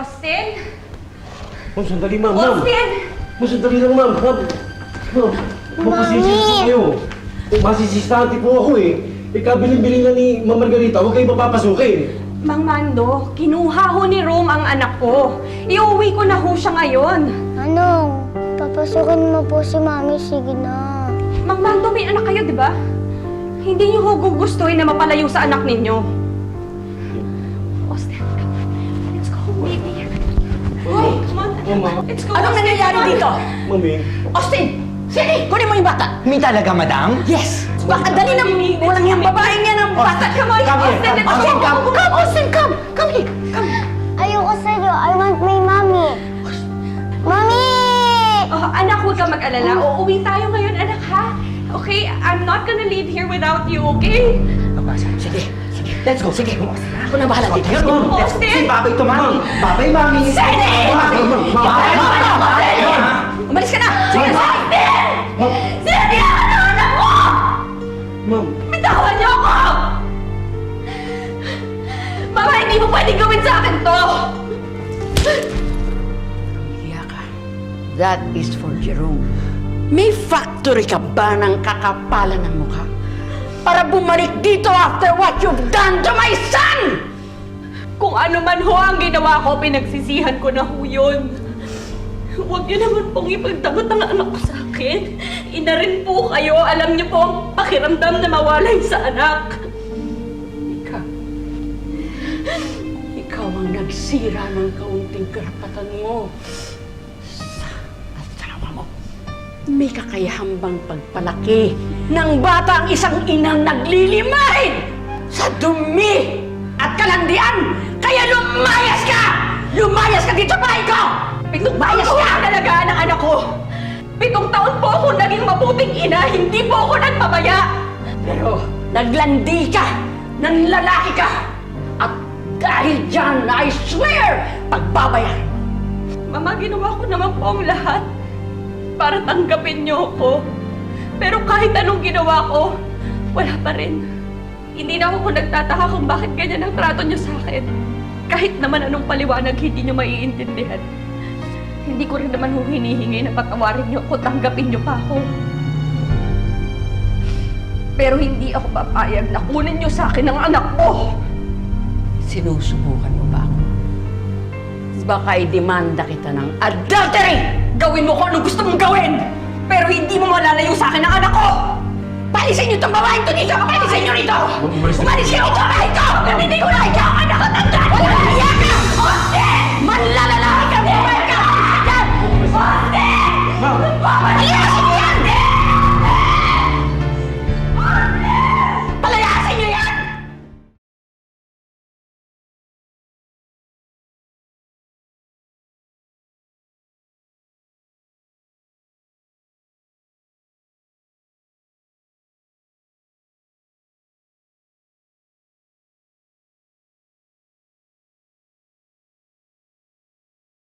Austin? Ma'am, sandali ma'am. Ma'am, Austin! sandali lang ma'am. Ma'am, mapasisip po kayo. Masisistante po ako eh. Ikabiling-biling na ni Ma'am Margarita, huwag kayo papapasukin. Mang Mando, kinuha ho ni Rome ang anak ko. Iuwi ko na ho siya ngayon. Anong? Papasukin mo po si Mami, sige na. Mang Mando, may anak kayo, di ba? Hindi niyo ho gugustuhin na mapalayo sa anak ninyo. Austin, come on. Let's go home, baby. Oh, come on. Mama. Let's go. Anong nangyayari dito? Mami. Austin! Sige, kunin mo yung bata. Mi talaga, madam? Yes! Baka dali na walang yung babaeng yan ang bata. Come on, Come here. Austin, let's Austin, go. come! Austin, come! Come here! Come! Ayoko sa'yo. I want my Mami. Mami! Oh, anak, huwag kang mag-alala. Uuwi tayo ngayon, anak, ha? Okay, I'm not gonna leave here without you, okay? Sige, sige. Let's go. Sige. Ako na bahala dito. Let's go. Austin! Si Babay to, ma'am. Babay, mami. Sige! Babay, Umalis ka na! Sige, Austin! Sige, ano, anak mo? Ma'am. Bitawan niyo ako! Mama, hindi mo pwedeng gawin sa akin to! Yaka, that is for Jerome. May factory ka ba ng kakapalan ng mukha? Para bumalik dito after what you've done to my son! Kung ano man ho ang ginawa ko, pinagsisihan ko na ho yun. Huwag niyo naman pong ipagtanggol ang anak ko sa akin. Ina rin po kayo. Alam niyo po ang pakiramdam na mawalay sa anak. Ikaw ang nagsira ng kaunting karapatan mo sa asawa mo. May kakayahang bang pagpalaki ng bata ang isang inang naglilimahid sa dumi at kalandian? Kaya lumayas ka! Lumayas ka dito, bahay ko! Lumayas ka! Ang alagaan ng anak ko. 7 taon po ako naging mabuting ina. Hindi po ako nagpabaya. Pero naglandi ka! Nanlalaki ka! At dahil dyan, I swear, pagbabayan! Mama, ginawa ko naman po ang lahat para tanggapin niyo ako. Pero kahit anong ginawa ko, wala pa rin. Hindi na ako nagtataka kung bakit ganyan ang trato niyo sa akin. Kahit naman anong paliwanag, hindi niyo maiintindihan. Hindi ko rin naman hinihingi na patawarin niyo ako, tanggapin niyo pa ako. Pero hindi ako papayag na kunin niyo sa akin ang anak ko. Sinusubukan mo ba ako? Baka i-demanda kita ng adultery! Gawin mo kung anong gusto mong gawin! Pero hindi mo malalayo sa akin ang anak ko! Palisin niyo itong babaeng to dito! Palisin niyo rito! Umalis na. Umalis ka dito! Bahay ko! Hindi ko na ikaw ang anak ko! Tandaan mo!